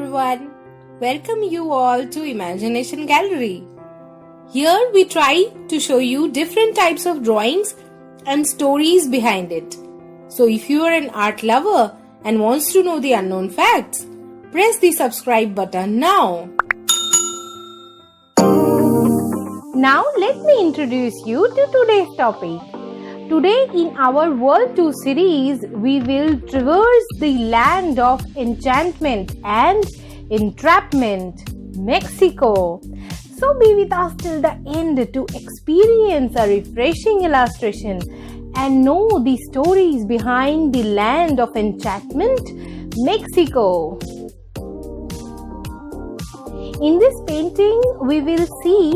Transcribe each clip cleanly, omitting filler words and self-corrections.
everyone. Welcome you all to Imagination Gallery. Here we try to show you different types of drawings and stories behind it. So if you are an art lover and wants to know the unknown facts, press the subscribe button now. Now let me introduce you to today's topic. Today in our World Tour series, we will traverse the land of enchantment and entrapment, Mexico. So be with us till the end to experience a refreshing illustration and know the stories behind the land of enchantment, Mexico. In this painting, we will see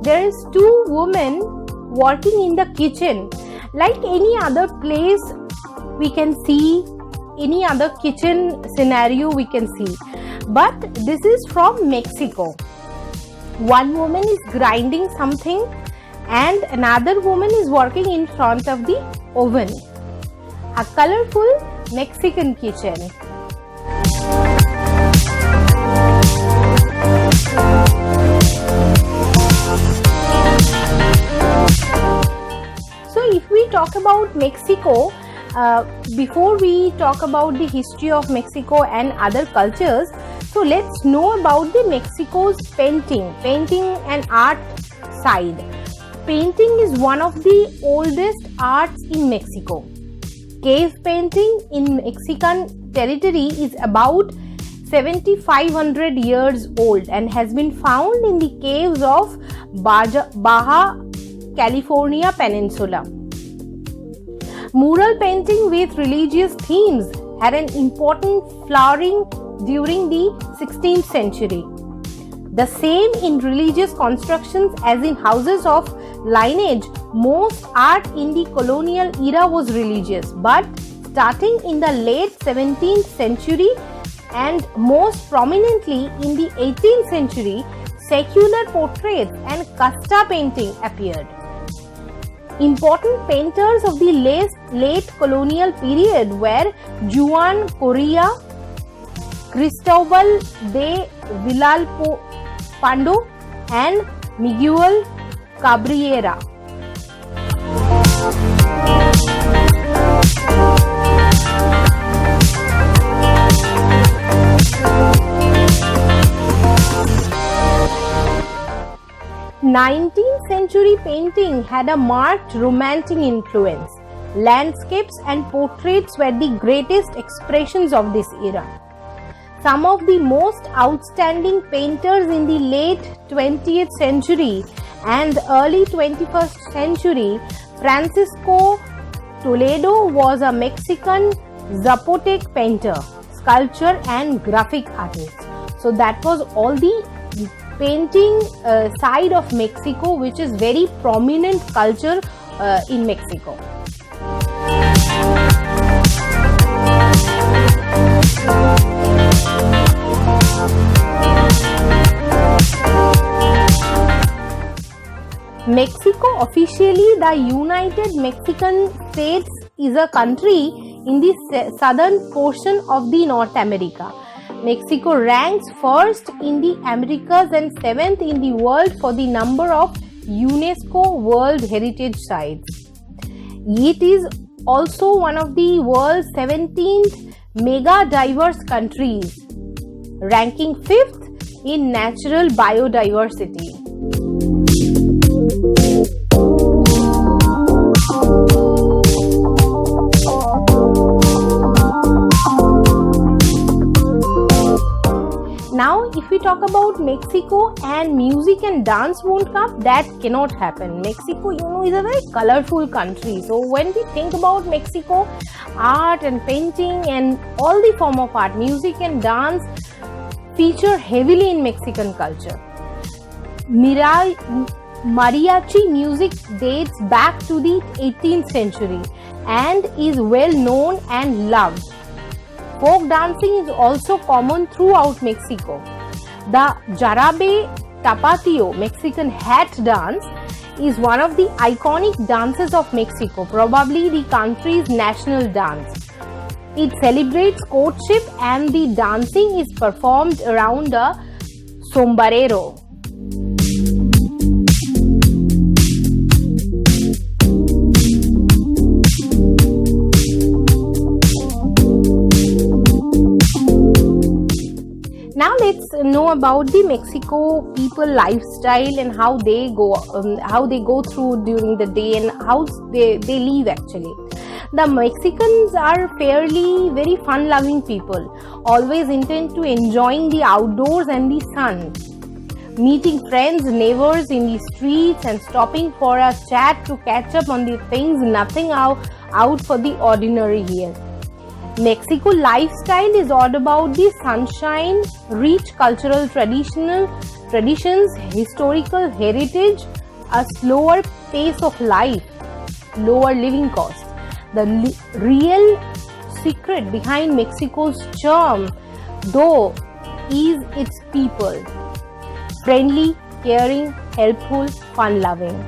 there is two women working in the kitchen. Like any other place we can see, any other kitchen scenario we can see. But this is from Mexico. One woman is grinding something and another woman is working in front of the oven. A colorful Mexican kitchen. If we talk about Mexico, before we talk about the history of Mexico and other cultures, so let's know about the Mexico's painting and art side. Painting is one of the oldest arts in Mexico. Cave painting in Mexican territory is about 7,500 years old and has been found in the caves of Baja California Peninsula. Mural painting with religious themes had an important flowering during the 16th century. The same in religious constructions as in houses of lineage. Most art in the colonial era was religious, but starting in the late 17th century and most prominently in the 18th century, secular portraits and casta painting appeared. Important painters of the late colonial period were Juan Correa, Cristobal de Villalpando and Miguel Cabrera. Nineteenth century painting had a marked romantic influence. Landscapes and portraits were the greatest expressions of this era. Some of the most outstanding painters in the late 20th century and early 21st century, Francisco Toledo was a Mexican Zapotec painter, sculptor and graphic artist. So that was all the painting side of Mexico, which is very prominent culture in Mexico. Mexico, officially the United Mexican States, is a country in the southern portion of the North America. Mexico ranks first in the Americas and 7th in the world for the number of UNESCO World Heritage Sites. It is also one of the world's 17th mega diverse countries, ranking 5th in natural biodiversity. Now, if we talk about Mexico and music and dance won't come, that cannot happen. Mexico, is a very colorful country. So when we think about Mexico, art and painting and all the form of art, music and dance feature heavily in Mexican culture. Mariachi music dates back to the 18th century and is well known and loved. Folk dancing is also common throughout Mexico. The Jarabe Tapatio, Mexican hat dance, is one of the iconic dances of Mexico, probably the country's national dance. It celebrates courtship and the dancing is performed around a sombrero. Now let's know about the Mexico people lifestyle and how they go through during the day and how they live actually. The Mexicans are fairly very fun-loving people, always intend to enjoying the outdoors and the sun, meeting friends, neighbors in the streets and stopping for a chat to catch up on the things nothing out for the ordinary here. Mexico lifestyle is all about the sunshine, rich cultural traditions, historical heritage, a slower pace of life, lower living costs. The real secret behind Mexico's charm, though, is its people. Friendly, caring, helpful, fun-loving.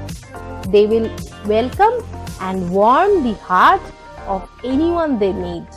They will welcome and warm the heart of anyone they meet.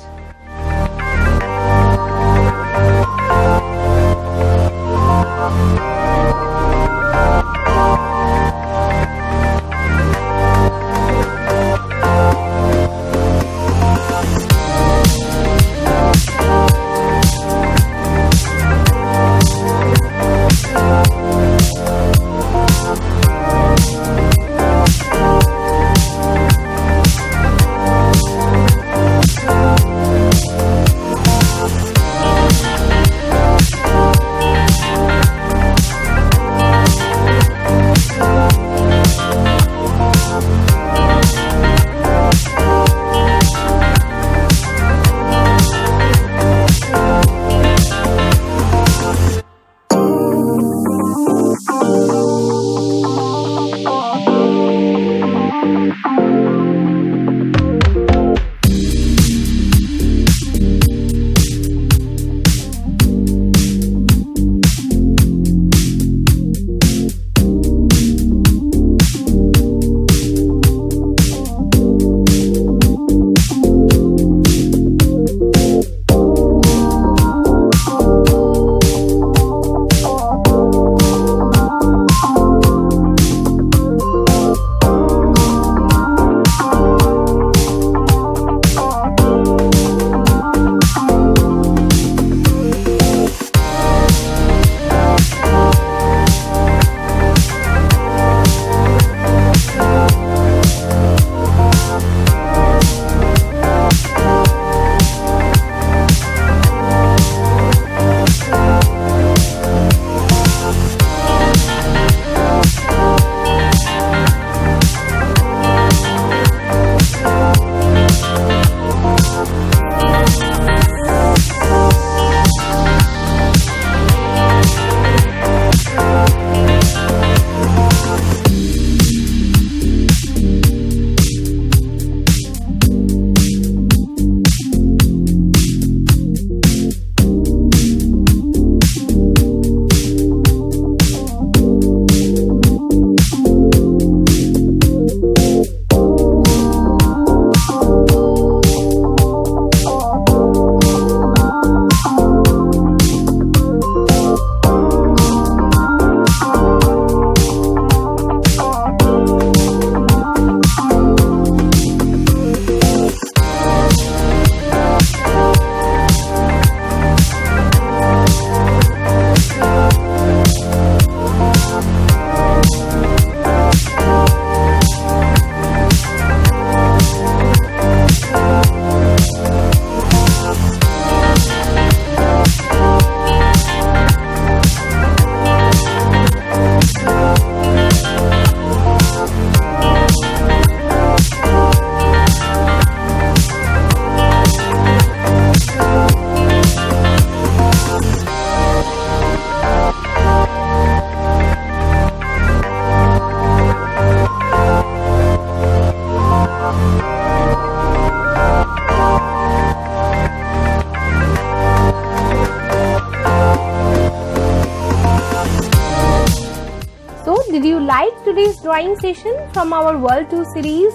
Did you like today's drawing session from our World Tour series,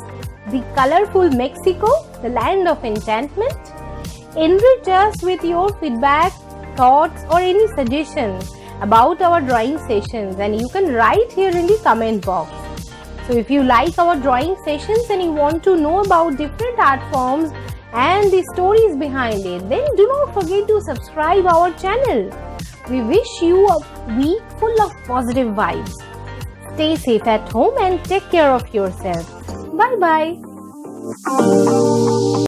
The Colorful Mexico, the Land of Enchantment? enrich us with your feedback, thoughts or any suggestions about our drawing sessions, and you can write here in the comment box. So if you like our drawing sessions and you want to know about different art forms and the stories behind it, then do not forget to subscribe our channel. We wish you a week full of positive vibes. Stay safe at home and take care of yourself. Bye bye.